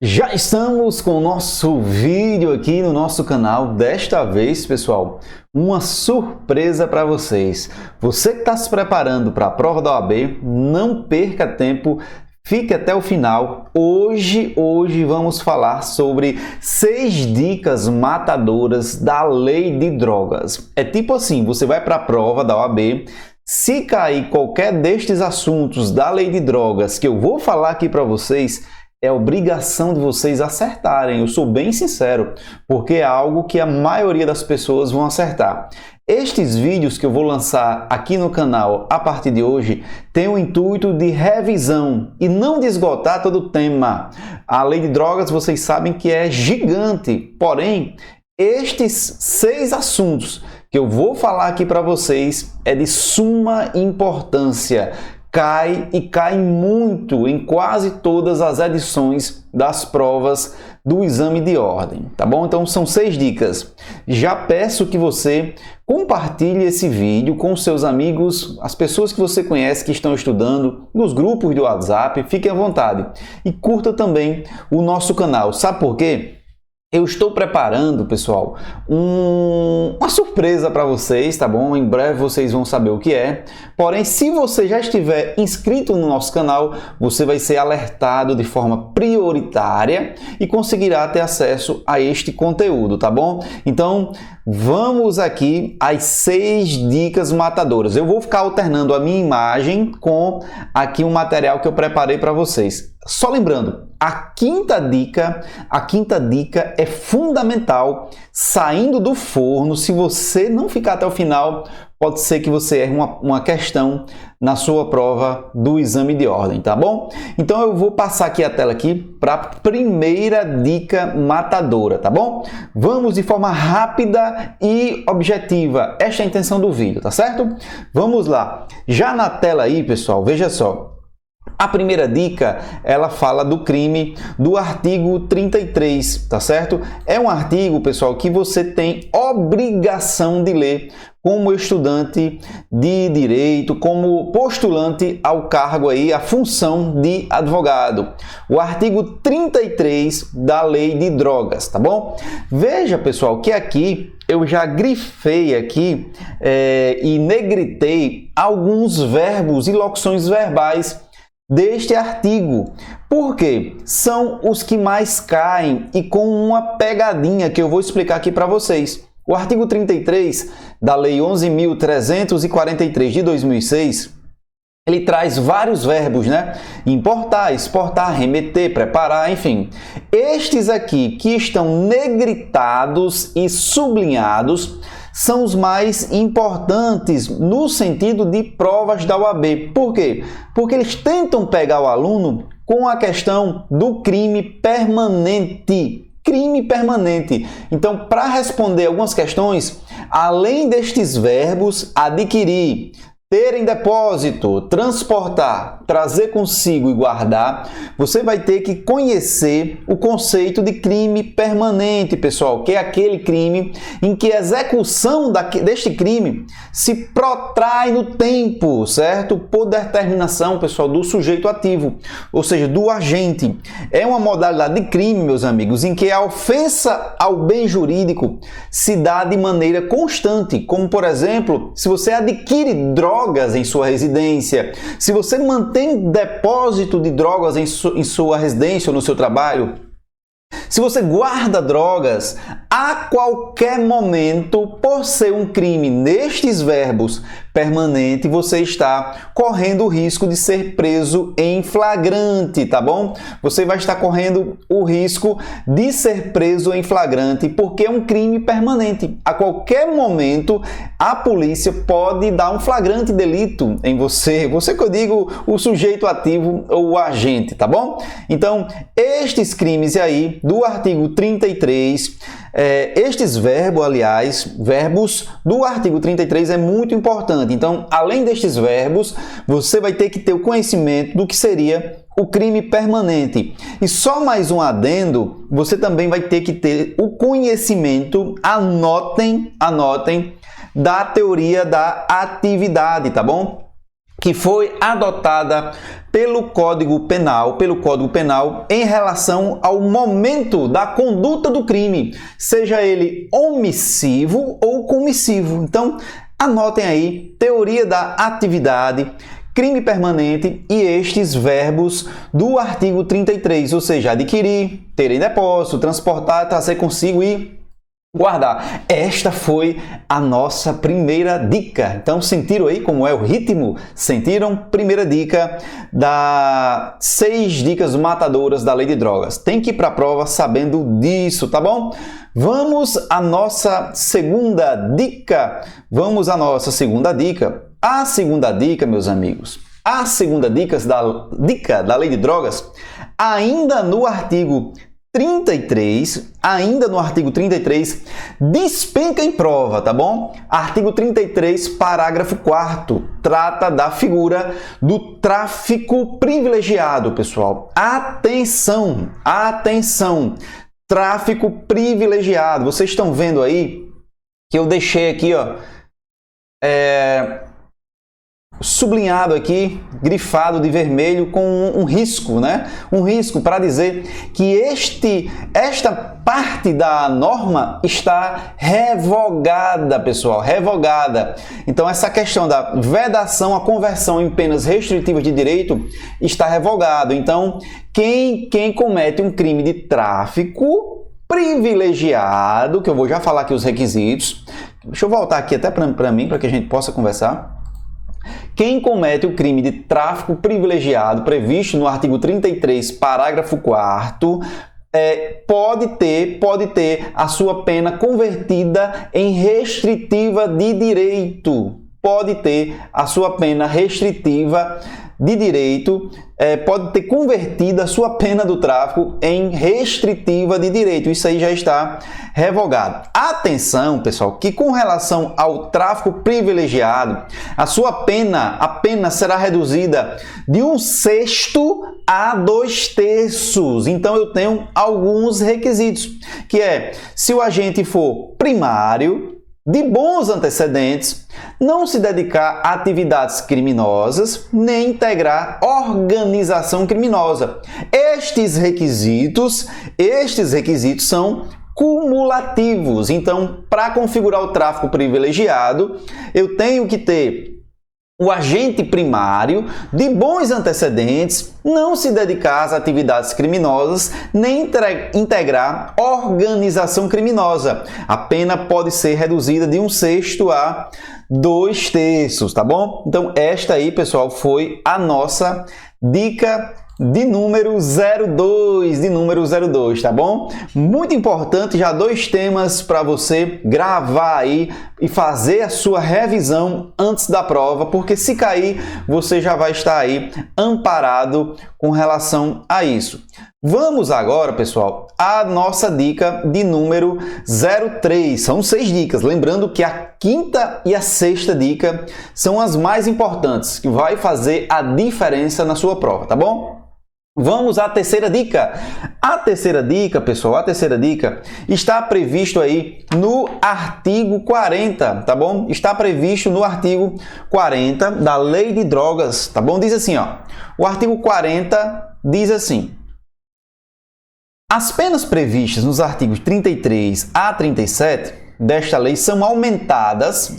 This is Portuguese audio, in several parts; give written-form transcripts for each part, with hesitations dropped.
Já estamos com o nosso vídeo aqui no nosso canal. Desta vez, pessoal, uma surpresa para vocês. Você que está se preparando para a prova da OAB, não perca tempo, fique até o final. Hoje vamos falar sobre 6 dicas matadoras da lei de drogas. É tipo assim, você vai para a prova da OAB, se cair qualquer destes assuntos da lei de drogas que eu vou falar aqui para vocês, é obrigação de vocês acertarem. Eu sou bem sincero, porque é algo que a maioria das pessoas vão acertar. Estes vídeos que eu vou lançar aqui no canal a partir de hoje têm o intuito de revisão e não de esgotar todo o tema. A lei de drogas, vocês sabem que é gigante, porém, estes 6 assuntos que eu vou falar aqui para vocês é de suma importância. Cai muito em quase todas as edições das provas do exame de ordem, tá bom? Então são 6 dicas. Já peço que você compartilhe esse vídeo com seus amigos, as pessoas que você conhece que estão estudando, nos grupos do WhatsApp, fique à vontade. E curta também o nosso canal. Sabe por quê? Eu estou preparando, pessoal, uma surpresa para vocês, tá bom? Em breve vocês vão saber o que é. Porém, se você já estiver inscrito no nosso canal, você vai ser alertado de forma prioritária e conseguirá ter acesso a este conteúdo, tá bom? Então, vamos aqui às 6 dicas matadoras. Eu vou ficar alternando a minha imagem com aqui um material que eu preparei para vocês. Só lembrando, a quinta dica é fundamental saindo do forno. Se você não ficar até o final, pode ser que você erre uma questão na sua prova do exame de ordem, tá bom? Então eu vou passar aqui a tela aqui para a primeira dica matadora, tá bom? Vamos de forma rápida e objetiva. Esta é a intenção do vídeo, tá certo? Vamos lá. Já na tela aí, pessoal, veja só. A primeira dica, ela fala do crime do artigo 33, tá certo? É um artigo, pessoal, que você tem obrigação de ler como estudante de direito, como postulante ao cargo aí, a função de advogado. O artigo 33 da lei de drogas, tá bom? Veja, pessoal, que aqui eu já grifei aqui e negritei alguns verbos e locuções verbais deste artigo. Por quê? São os que mais caem e com uma pegadinha que eu vou explicar aqui para vocês. O artigo 33 da Lei 11.343 de 2006, ele traz vários verbos, né? Importar, exportar, remeter, preparar, enfim. Estes aqui que estão negritados e sublinhados são os mais importantes no sentido de provas da OAB. Por quê? Porque eles tentam pegar o aluno com a questão do crime permanente. Crime permanente. Então, para responder algumas questões, além destes verbos, adquirir, ter em depósito, transportar, trazer consigo e guardar, você vai ter que conhecer o conceito de crime permanente, pessoal, que é aquele crime em que a execução deste crime se protrai no tempo, certo? Por determinação, pessoal, do sujeito ativo, ou seja, do agente. É uma modalidade de crime, meus amigos, em que a ofensa ao bem jurídico se dá de maneira constante, como, por exemplo, se você adquire drogas em sua residência, se você mantém depósito de drogas em sua residência ou no seu trabalho, se você guarda drogas, a qualquer momento, por ser um crime nestes verbos permanente, você está correndo o risco de ser preso em flagrante, tá bom? Você vai estar correndo o risco de ser preso em flagrante porque é um crime permanente. A qualquer momento, a polícia pode dar um flagrante delito em você. Você que eu digo, o sujeito ativo ou o agente, tá bom? Então, estes crimes aí do artigo 33, estes verbos do artigo 33 é muito importante. Então, além destes verbos, você vai ter que ter o conhecimento do que seria o crime permanente. E só mais um adendo, você também vai ter que ter o conhecimento, anotem, da teoria da atividade, tá bom? que foi adotada pelo Código Penal, em relação ao momento da conduta do crime, seja ele omissivo ou comissivo. Então, anotem aí, teoria da atividade, crime permanente e estes verbos do artigo 33, ou seja, adquirir, ter em depósito, transportar, trazer consigo e guardar. Esta foi a nossa primeira dica. Então, sentiram aí como é o ritmo? Sentiram? Primeira dica das 6 dicas matadoras da lei de drogas. Tem que ir para a prova sabendo disso, tá bom? Vamos à nossa segunda dica. A segunda dica, meus amigos. A segunda dica da lei de drogas, ainda no artigo 33, despenca em prova, tá bom? Artigo 33, parágrafo 4º, trata da figura do tráfico privilegiado, pessoal. Atenção, tráfico privilegiado. Vocês estão vendo aí que eu deixei aqui, ó, sublinhado aqui, grifado de vermelho com um risco, né? Um risco para dizer que esta parte da norma está revogada, pessoal, revogada. Então, essa questão da vedação à conversão em penas restritivas de direito está revogado. Então, quem comete um crime de tráfico privilegiado, que eu vou já falar aqui os requisitos. Deixa eu voltar aqui até para mim, para que a gente possa conversar. Quem comete o crime de tráfico privilegiado previsto no artigo 33, parágrafo 4º, pode ter a sua pena convertida em restritiva de direito. Pode ter a sua pena restritiva de direito, pode ter convertido a sua pena do tráfico em restritiva de direito. Isso aí já está revogado. Atenção, pessoal, que com relação ao tráfico privilegiado, a pena será reduzida de 1/6 a 2/3. Então, eu tenho alguns requisitos, que se o agente for primário, de bons antecedentes, não se dedicar a atividades criminosas, nem integrar organização criminosa. Estes requisitos são cumulativos. Então, para configurar o tráfico privilegiado, eu tenho que ter o agente primário de bons antecedentes, não se dedicar às atividades criminosas, nem integrar organização criminosa. A pena pode ser reduzida de 1/6 a 2/3, tá bom? Então, esta aí, pessoal, foi a nossa dica de número 02, tá bom? Muito importante, já 2 temas para você gravar aí e fazer a sua revisão antes da prova, porque se cair, você já vai estar aí amparado com relação a isso. Vamos agora, pessoal, à nossa dica de número 03. São 6 dicas. Lembrando que a 5ª e a 6ª dica são as mais importantes, que vai fazer a diferença na sua prova, tá bom? Vamos à terceira dica. A terceira dica, pessoal, está previsto aí no artigo 40, tá bom? Está previsto no artigo 40 da Lei de Drogas, tá bom? Diz assim, ó. O artigo 40 diz assim: as penas previstas nos artigos 33 a 37 desta lei são aumentadas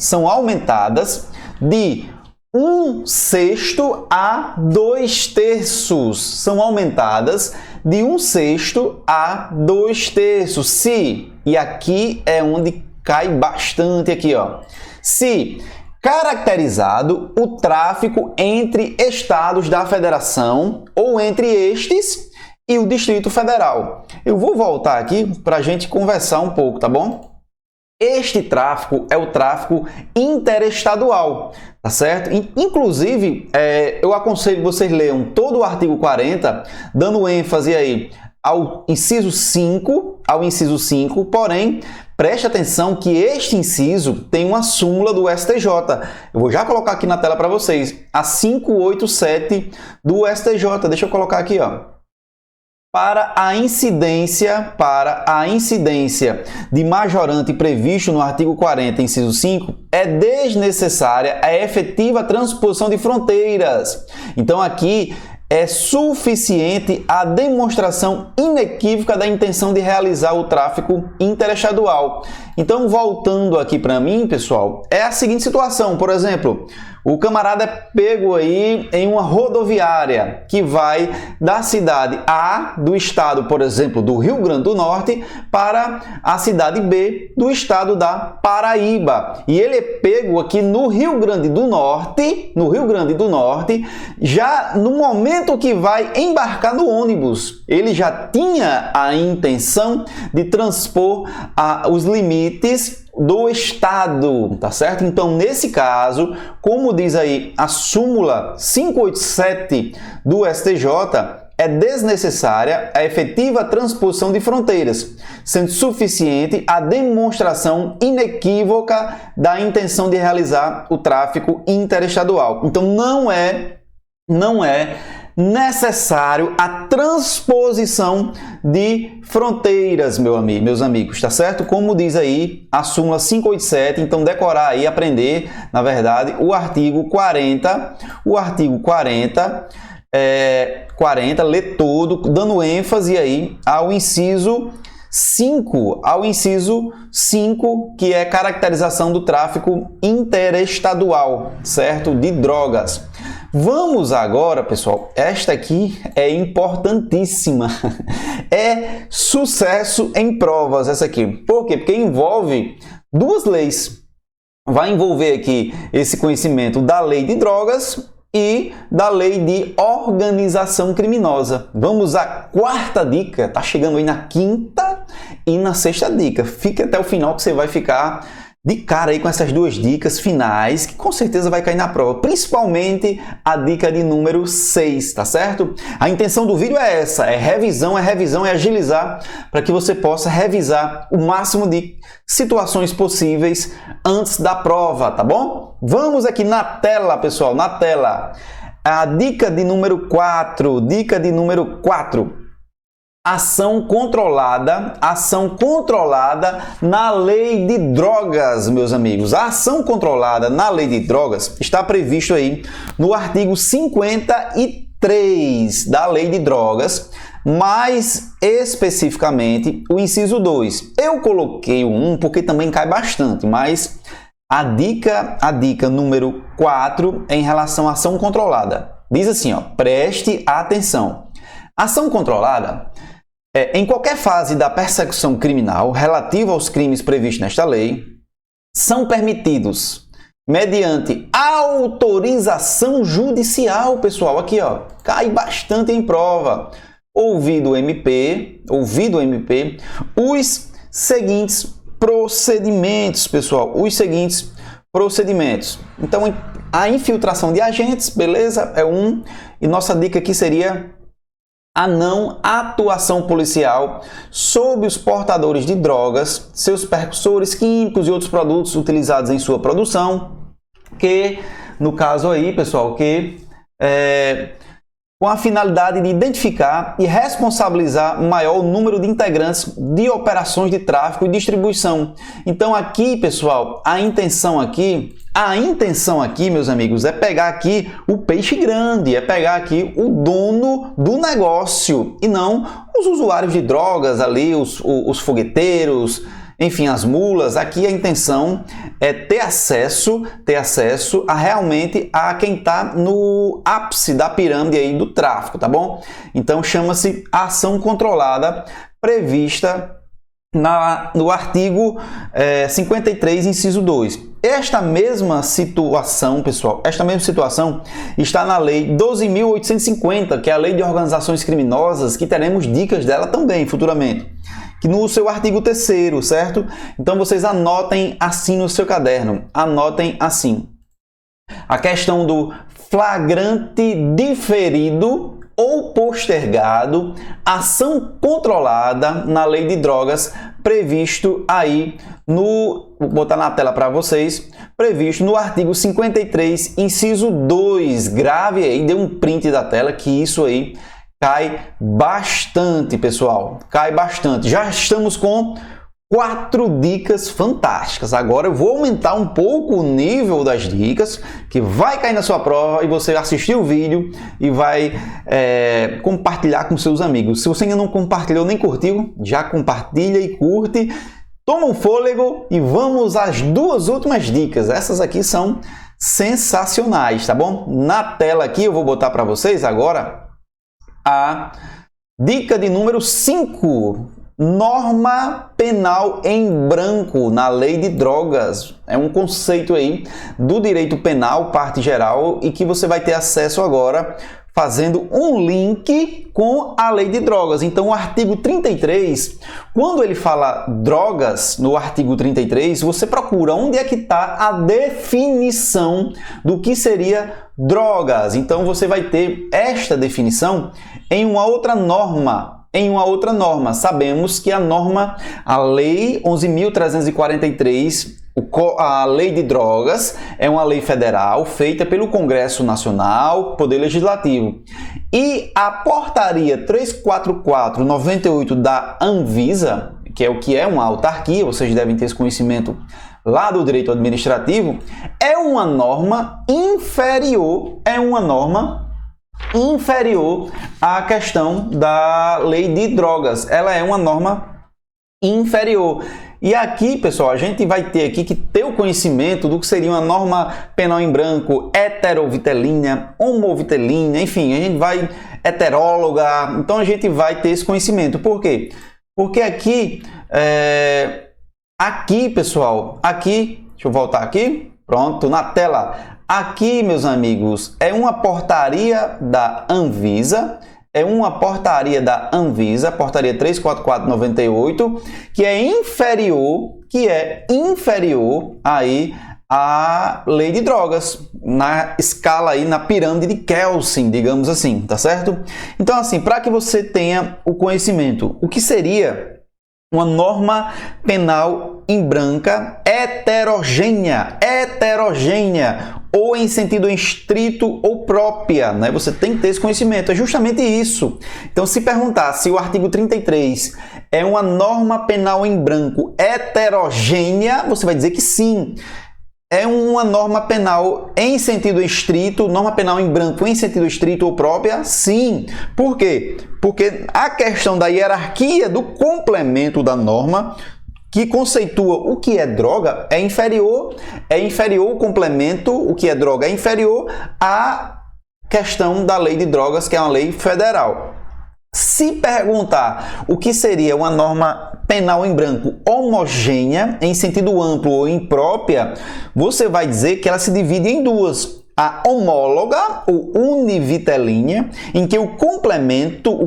de 1/6 a 2/3. São aumentadas de 1/6 a 2/3. Se, e aqui é onde cai bastante aqui, ó. Se caracterizado o tráfico entre estados da federação ou entre estes e o Distrito Federal. Eu vou voltar aqui para a gente conversar um pouco, tá bom? Este tráfico é o tráfico interestadual, tá certo? Inclusive, eu aconselho vocês leiam todo o artigo 40, dando ênfase aí ao inciso 5, porém, preste atenção que este inciso tem uma súmula do STJ. Eu vou já colocar aqui na tela para vocês, a 587 do STJ. Deixa eu colocar aqui, ó. para a incidência de majorante previsto no artigo 40, inciso 5, é desnecessária a efetiva transposição de fronteiras. Então, aqui é suficiente a demonstração inequívoca da intenção de realizar o tráfico interestadual. Então, voltando aqui para mim, pessoal, é a seguinte situação, por exemplo, o camarada é pego aí em uma rodoviária que vai da cidade A do estado, por exemplo, do Rio Grande do Norte, para a cidade B do estado da Paraíba. E ele é pego aqui no Rio Grande do Norte, já no momento que vai embarcar no ônibus. Ele já tinha a intenção de transpor os limites do estado, tá certo? Então, nesse caso, como diz aí a súmula 587 do STJ, é desnecessária a efetiva transposição de fronteiras, sendo suficiente a demonstração inequívoca da intenção de realizar o tráfico interestadual. Então, não é necessário a transposição de fronteiras, meus amigos, tá certo? Como diz aí a súmula 587, então decorar aí, aprender, na verdade, o artigo 40, ler todo, dando ênfase aí ao inciso 5, que é caracterização do tráfico interestadual, certo? De drogas. Vamos agora, pessoal, esta aqui é importantíssima, é sucesso em provas essa aqui. Por quê? Porque envolve duas leis. Vai envolver aqui esse conhecimento da lei de drogas e da lei de organização criminosa. Vamos à quarta dica, tá chegando aí na quinta e na sexta dica. Fique até o final que você vai ficar de cara aí com essas duas dicas finais, que com certeza vai cair na prova, principalmente a dica de número 6, tá certo? A intenção do vídeo é essa, é revisão, é agilizar para que você possa revisar o máximo de situações possíveis antes da prova, tá bom? Vamos aqui na tela, pessoal, na tela. A dica de número 4, ação controlada na lei de drogas, meus amigos. A ação controlada na lei de drogas está previsto aí no artigo 53 da lei de drogas, mais especificamente o inciso 2. Eu coloquei o 1 porque também cai bastante, mas a dica número 4 em relação à ação controlada. Diz assim, ó, preste atenção. Ação controlada em qualquer fase da persecução criminal relativa aos crimes previstos nesta lei, são permitidos, mediante autorização judicial, pessoal, aqui ó, cai bastante em prova, ouvido o MP, os seguintes procedimentos, pessoal, Então, a infiltração de agentes, beleza, é um, e nossa dica aqui seria a não atuação policial sobre os portadores de drogas, seus precursores químicos e outros produtos utilizados em sua produção, que, no caso aí, pessoal, com a finalidade de identificar e responsabilizar o maior número de integrantes de operações de tráfico e distribuição. Então aqui, pessoal, a intenção aqui, meus amigos, é pegar aqui o peixe grande, é pegar aqui o dono do negócio e não os usuários de drogas ali, os fogueteiros, enfim, as mulas. Aqui a intenção é ter acesso a realmente a quem está no ápice da pirâmide aí do tráfico, tá bom? Então chama-se ação controlada prevista no artigo 53, inciso 2. Esta mesma situação, pessoal, está na Lei 12.850, que é a Lei de Organizações Criminosas, que teremos dicas dela também futuramente, que no seu artigo 3º, certo? Então vocês anotem assim no seu caderno, anotem assim. A questão do flagrante diferido ou postergado, ação controlada na lei de drogas, previsto aí vou botar na tela para vocês, previsto no artigo 53, inciso 2. Grave aí, dê um print da tela, que isso aí cai bastante, pessoal. Cai bastante. Já estamos com 4 dicas fantásticas. Agora eu vou aumentar um pouco o nível das dicas, que vai cair na sua prova e você assistir o vídeo e vai compartilhar com seus amigos. Se você ainda não compartilhou nem curtiu, já compartilha e curte. Toma um fôlego e vamos às 2 últimas dicas. Essas aqui são sensacionais, tá bom? Na tela aqui eu vou botar para vocês agora a dica de número 5. Norma penal em branco na lei de drogas. É um conceito aí do direito penal, parte geral, e que você vai ter acesso agora fazendo um link com a lei de drogas. Então, o artigo 33, quando ele fala drogas, no artigo 33, você procura onde é que está a definição do que seria drogas. Então, você vai ter esta definição em uma outra norma. Sabemos que a lei 11.343, a lei de drogas, é uma lei federal feita pelo Congresso Nacional, Poder Legislativo. E a portaria 344/98 da Anvisa, que é uma autarquia, vocês devem ter esse conhecimento lá do direito administrativo, é uma norma inferior à questão da lei de drogas. Ela é uma norma inferior. E aqui, pessoal, a gente vai ter aqui que ter o conhecimento do que seria uma norma penal em branco, heterovitelínea, homovitelínea, enfim, a gente vai heteróloga, então a gente vai ter esse conhecimento. Por quê? Porque aqui, pessoal, deixa eu voltar aqui, pronto, na tela. Aqui, meus amigos, é uma portaria da Anvisa, portaria 344/98, que é inferior aí à lei de drogas, na escala aí, na pirâmide de Kelsen, digamos assim, tá certo? Então, assim, para que você tenha o conhecimento, o que seria uma norma penal em branca heterogênea, ou em sentido estrito ou própria, né? Você tem que ter esse conhecimento, é justamente isso. Então, se perguntar se o artigo 33 é uma norma penal em branco heterogênea, você vai dizer que sim. É uma norma penal em sentido estrito, norma penal em branco em sentido estrito ou própria? Sim. Por quê? Porque a questão da hierarquia do complemento da norma, que conceitua o que é droga, é inferior o complemento, o que é droga é inferior à questão da lei de drogas, que é uma lei federal. Se perguntar o que seria uma norma penal em branco homogênea, em sentido amplo ou imprópria, você vai dizer que ela se divide em 2. A homóloga ou univitelínea, em que o complemento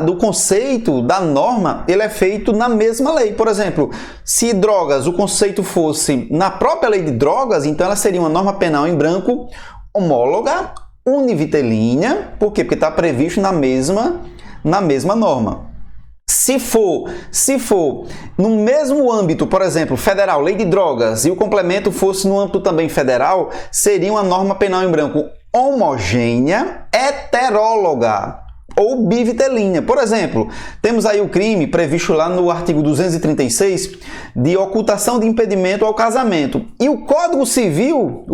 do conceito da norma, ele é feito na mesma lei. Por exemplo, se drogas, o conceito fosse na própria lei de drogas, então ela seria uma norma penal em branco homóloga, univitelínea. Por quê? Porque está previsto na mesma norma. Se for no mesmo âmbito, por exemplo, federal, lei de drogas, e o complemento fosse no âmbito também federal, seria uma norma penal em branco homogênea, heteróloga ou bivitelínea. Por exemplo, temos aí o crime previsto lá no artigo 236 de ocultação de impedimento ao casamento. E o Código Civil,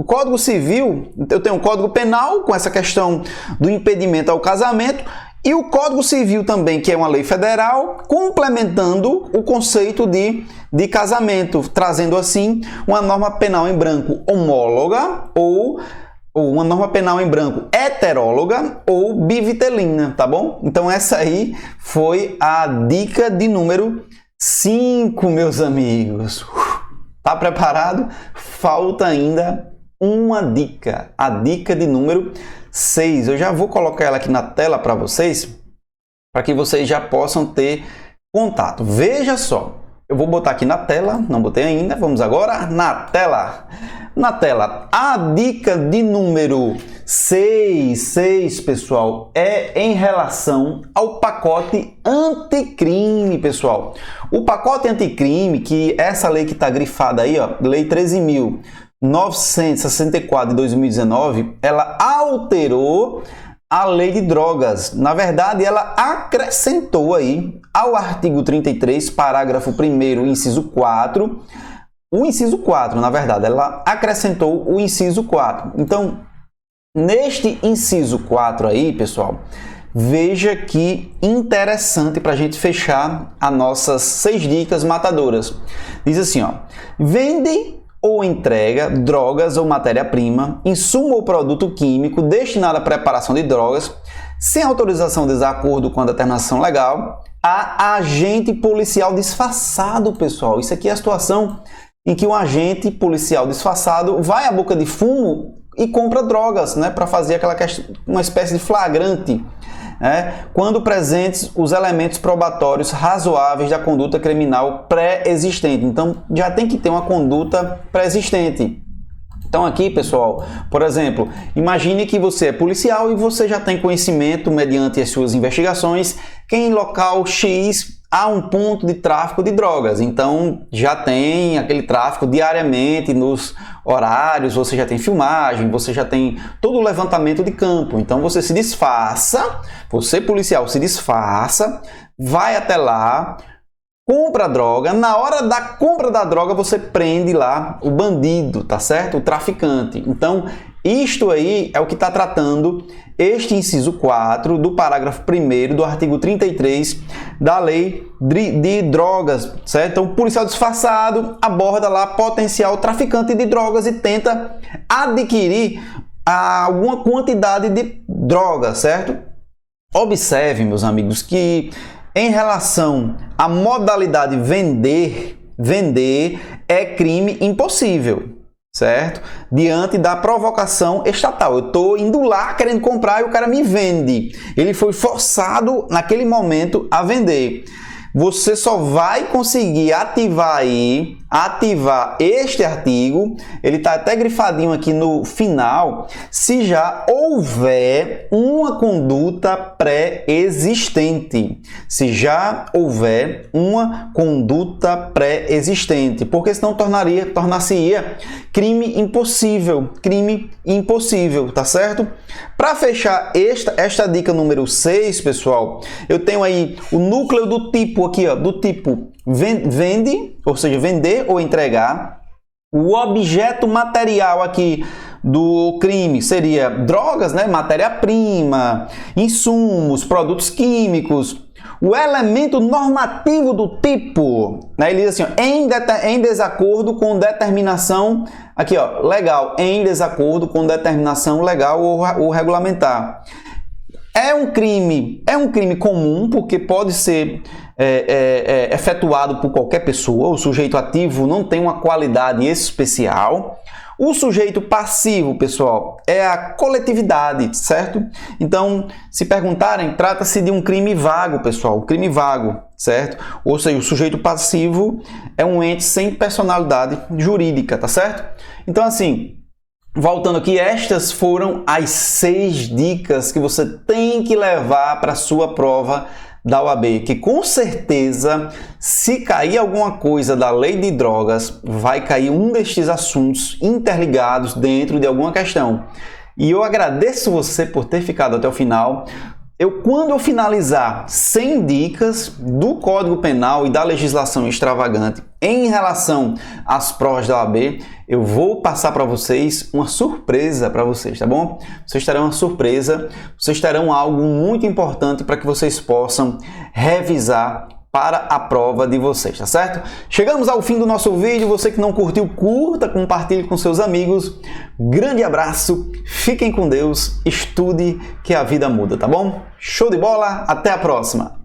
eu tenho um Código Penal com essa questão do impedimento ao casamento, e o Código Civil também, que é uma lei federal, complementando o conceito de casamento, trazendo assim uma norma penal em branco homóloga ou uma norma penal em branco heteróloga ou bivitelina, tá bom? Então essa aí foi a dica de número 5, meus amigos. Tá preparado? Falta ainda uma dica, a dica de número 6. Eu já vou colocar ela aqui na tela para vocês, para que vocês já possam ter contato. Veja só, eu vou botar aqui na tela, não botei ainda, vamos agora na tela. Na tela, a dica de número 6, pessoal, é em relação ao pacote anticrime, pessoal. O pacote anticrime, que essa lei que está grifada aí, ó, Lei 13.964 de 2019, ela alterou a Lei de Drogas. Na verdade, ela acrescentou aí ao artigo 33, parágrafo 1º, inciso 4, o inciso 4, na verdade, ela acrescentou o inciso 4. Então, neste inciso 4 aí, pessoal, veja que interessante para a gente fechar as nossas 6 dicas matadoras. Diz assim, ó, vende ou entrega drogas ou matéria-prima, insumo ou produto químico destinado à preparação de drogas, sem autorização de desacordo com a determinação legal, a agente policial disfarçado, pessoal. Isso aqui é a situação em que um agente policial disfarçado vai à boca de fumo e compra drogas, né, para fazer aquela questão, uma espécie de flagrante, quando presentes os elementos probatórios razoáveis da conduta criminal pré-existente. Então, já tem que ter uma conduta pré-existente. Então, aqui, pessoal, por exemplo, imagine que você é policial e você já tem conhecimento, mediante as suas investigações, que em local X há um ponto de tráfico de drogas. Então, já tem aquele tráfico diariamente nos horários, você já tem filmagem, você já tem todo o levantamento de campo. Então, você se disfarça, você policial se disfarça, vai até lá, compra a droga. Na hora da compra da droga, você prende lá o bandido, tá certo? O traficante. Então, isto aí é o que está tratando este inciso 4 do parágrafo 1º do artigo 33 da Lei de Drogas, certo? Então, o policial disfarçado aborda lá potencial traficante de drogas e tenta adquirir alguma quantidade de droga, certo? Observe, meus amigos, que em relação à modalidade vender é crime impossível, certo? Diante da provocação estatal. Eu estou indo lá querendo comprar e o cara me vende. Ele foi forçado naquele momento a vender. Você só vai conseguir ativar este artigo, ele está até grifadinho aqui no final, se já houver uma conduta pré-existente. Se já houver uma conduta pré-existente, porque senão tornar-se-ia crime impossível, tá certo? Para fechar esta dica número 6, pessoal, eu tenho aí o núcleo do tipo aqui, ó, do tipo vende, ou seja, vender ou entregar. O objeto material aqui do crime seria drogas, né, matéria-prima, insumos, produtos químicos. O elemento normativo do tipo, né, ele diz assim, ó, em desacordo com determinação, aqui, ó, legal, em desacordo com determinação legal ou regulamentar. É um crime comum, porque pode ser efetuado por qualquer pessoa. O sujeito ativo não tem uma qualidade especial. O sujeito passivo, pessoal, é a coletividade, certo? Então, se perguntarem, trata-se de um crime vago, pessoal, crime vago, certo? Ou seja, o sujeito passivo é um ente sem personalidade jurídica, tá certo? Então, assim, voltando aqui, estas foram as 6 dicas que você tem que levar para a sua prova da OAB, que com certeza, se cair alguma coisa da Lei de Drogas, vai cair um destes assuntos interligados dentro de alguma questão. E eu agradeço você por ter ficado até o final. Quando eu finalizar 100 dicas do Código Penal e da legislação extravagante em relação às provas da OAB, eu vou passar para vocês uma surpresa para vocês, tá bom? Vocês terão uma surpresa, vocês terão algo muito importante para que vocês possam revisar para a prova de vocês, tá certo? Chegamos ao fim do nosso vídeo. Você que não curtiu, curta, compartilhe com seus amigos. Grande abraço, fiquem com Deus, estude que a vida muda, tá bom? Show de bola, até a próxima!